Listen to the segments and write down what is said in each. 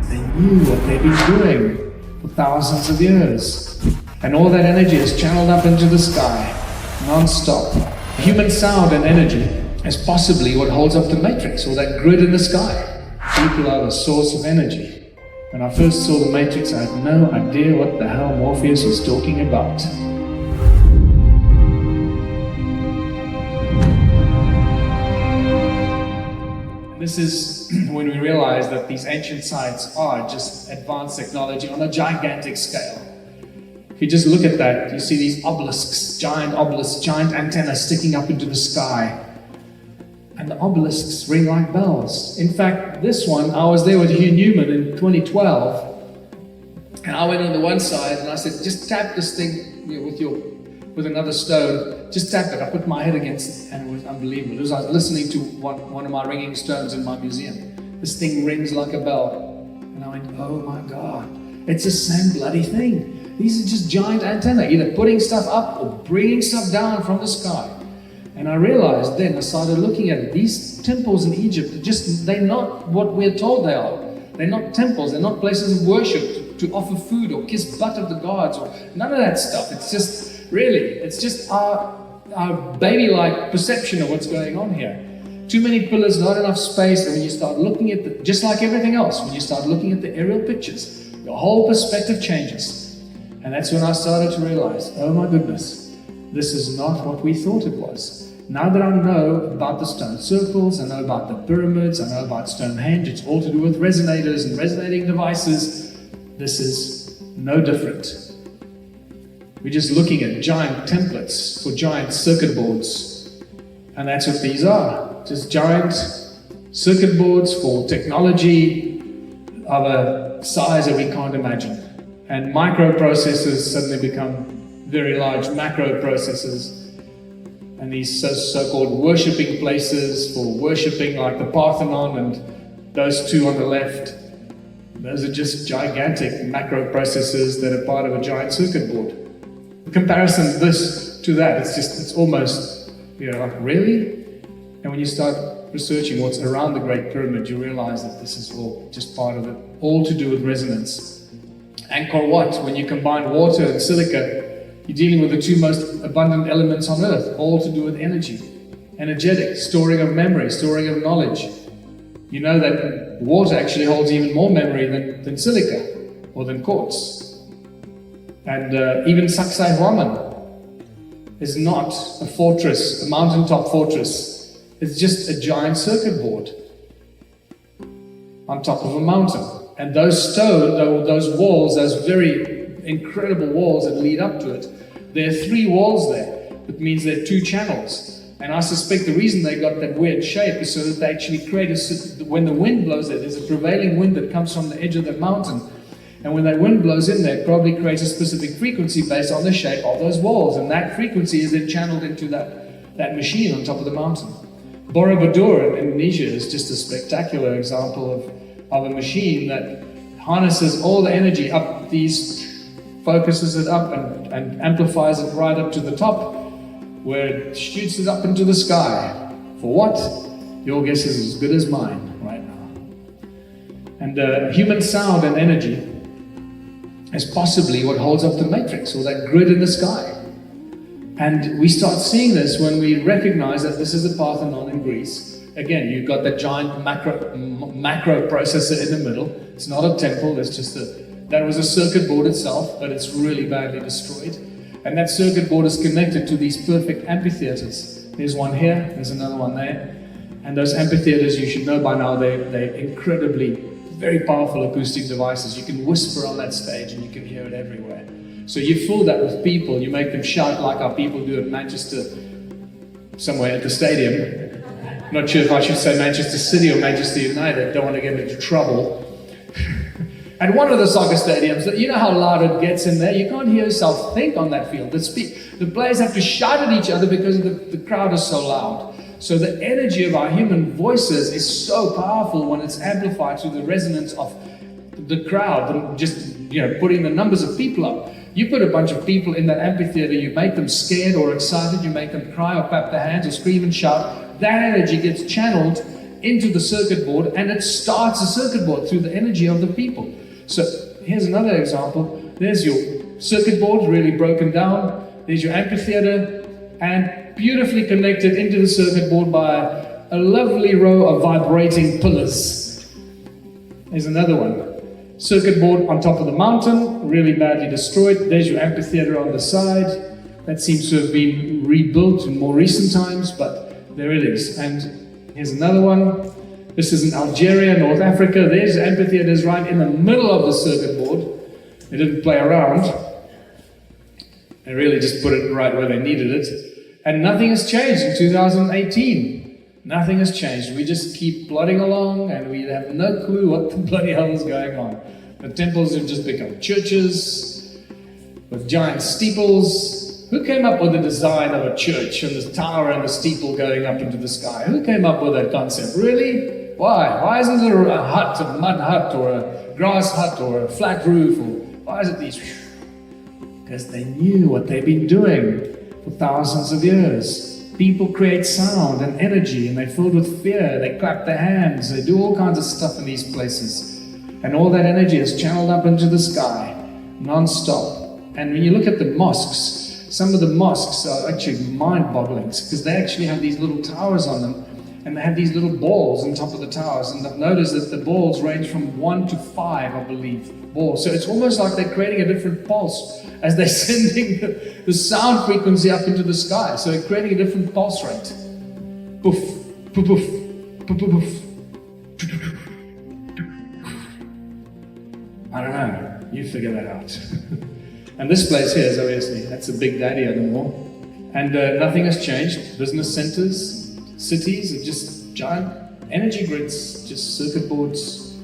They knew what they'd been doing for thousands of years. And all that energy is channeled up into the sky, non-stop. Human sound and energy is possibly what holds up the matrix, or that grid in the sky. People are the source of energy. When I first saw the matrix, I had no idea what the hell Morpheus was talking about. This is when we realize that these ancient sites are just advanced technology on a gigantic scale. If you just look at that, you see these obelisks, giant antennas sticking up into the sky. And the obelisks ring like bells. In fact, this one, I was there with Hugh Newman in 2012, and I went on the one side and I said, just tap this thing with another stone, just tap it. I put my head against it and it was unbelievable. It was like listening to one of my ringing stones in my museum. This thing rings like a bell. And I went, oh my God, it's the same bloody thing. These are just giant antennae, either putting stuff up or bringing stuff down from the sky. And I realized then, I started looking at it, these temples in Egypt, they're not what we're told they are. They're not temples, they're not places of worship to offer food or kiss butt of the gods or none of that stuff. It's just our baby-like perception of what's going on here. Too many pillars, not enough space, and when you start looking at the, just like everything else, when you start looking at the aerial pictures, your whole perspective changes. And that's when I started to realize, oh my goodness, this is not what we thought it was. Now that I know about the stone circles, I know about the pyramids, I know about Stonehenge, it's all to do with resonators and resonating devices. This is no different. We're just looking at giant templates for giant circuit boards. And that's what these are. Just giant circuit boards for technology of a size that we can't imagine. And microprocessors suddenly become very large macro processors. And these so-called worshipping places for worshipping, like the Parthenon and those two on the left, those are just gigantic macro processors that are part of a giant circuit board. In comparison this to that, it's almost, like really? And when you start researching what's around the Great Pyramid, you realize that this is all just part of it, all to do with resonance. Angkor Wat, when you combine water and silica, you're dealing with the two most abundant elements on earth, all to do with energy. Energetic, storing of memory, storing of knowledge. You know that water actually holds even more memory than silica or than quartz. And even Saksai Huaman is not a fortress, a mountaintop fortress. It's just a giant circuit board on top of a mountain. And those stone, those walls, those very incredible walls that lead up to it, there are 3 walls there. It means there are 2 channels. And I suspect the reason they got that weird shape is so that they actually create when the wind blows there's a prevailing wind that comes from the edge of the mountain. And when that wind blows in there, it probably creates a specific frequency based on the shape of those walls. And that frequency is then channeled into that machine on top of the mountain. Borobudur in Indonesia is just a spectacular example of a machine that harnesses all the energy up focuses it up and amplifies it right up to the top, where it shoots it up into the sky. For what? Your guess is as good as mine right now. And human sound and energy is possibly what holds up the matrix, or that grid in the sky. And we start seeing this when we recognize that this is the Parthenon in Greece. Again, you've got that giant macro processor in the middle. It's not a temple, it's just that was a circuit board itself, but it's really badly destroyed. And that circuit board is connected to these perfect amphitheaters. There's one here, there's another one there. And those amphitheaters, you should know by now, they're incredibly, very powerful acoustic devices. You can whisper on that stage and you can hear it everywhere. So you fill that with people, you make them shout like our people do at Manchester, somewhere at the stadium. Not sure if I should say Manchester City or Manchester United, don't want to get into trouble. At one of the soccer stadiums, you know how loud it gets in there? You can't hear yourself think on that field. The players have to shout at each other because the crowd is so loud. So the energy of our human voices is so powerful when it's amplified through the resonance of the crowd, just putting the numbers of people up. You put a bunch of people in that amphitheater, you make them scared or excited, you make them cry or clap their hands or scream and shout. That energy gets channeled into the circuit board, and it starts the circuit board through the energy of the people. So here's another example. There's your circuit board really broken down. There's your amphitheater, and beautifully connected into the circuit board by a lovely row of vibrating pillars. There's another one. Circuit board on top of the mountain, really badly destroyed. There's your amphitheater on the side. That seems to have been rebuilt in more recent times, but there it is. And here's another one. This is in Algeria, North Africa. There's amphitheaters right in the middle of the circuit board. They didn't play around. They really just put it right where they needed it. And nothing has changed in 2018. Nothing has changed. We just keep plodding along and we have no clue what the bloody hell is going on. The temples have just become churches with giant steeples. Who came up with the design of a church and the tower and the steeple going up into the sky? Who came up with that concept? Really? Why? Why isn't there a hut, a mud hut, or a grass hut, or a flat roof? Or why is it these? Because they knew what they've been doing for thousands of years. People create sound and energy, and they're filled with fear. They clap their hands. They do all kinds of stuff in these places. And all that energy is channeled up into the sky, non-stop. And when you look at the mosques, some of the mosques are actually mind-boggling because they actually have these little towers on them, and they have these little balls on top of the towers. And I've noticed that the balls range from 1 to 5, I believe, balls. So it's almost like they're creating a different pulse as they're sending the sound frequency up into the sky. So they're creating a different pulse rate. Poof, poof, poof, poof, poof, poof. I don't know. You figure that out. And this place here is obviously, that's a big daddy of them all. And nothing has changed. Business centers, cities are just giant energy grids, just circuit boards,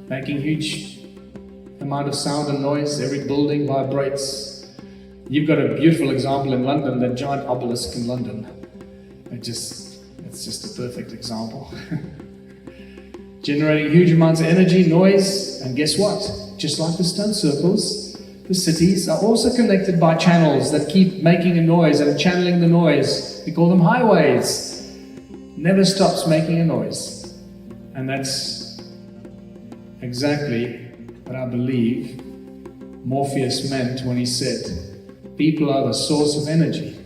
making huge amount of sound and noise. Every building vibrates. You've got a beautiful example in London, that giant obelisk in London. It's just a perfect example. Generating huge amounts of energy, noise, and guess what? Just like the stone circles, the cities are also connected by channels that keep making a noise and channeling the noise. We call them highways. Never stops making a noise. And that's exactly what I believe Morpheus meant when he said, people are the source of energy.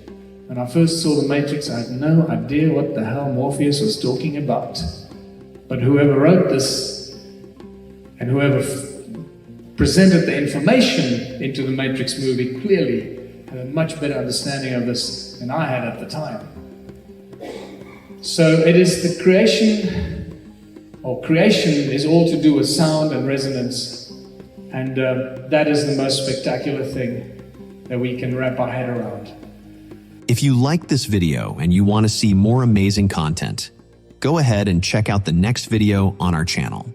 When I first saw the Matrix, I had no idea what the hell Morpheus was talking about. But whoever wrote this and whoever presented the information into the Matrix movie clearly had a much better understanding of this than I had at the time. So it is the creation, or creation is all to do with sound and resonance, and that is the most spectacular thing that we can wrap our head around. If you liked this video and you want to see more amazing content, go ahead and check out the next video on our channel.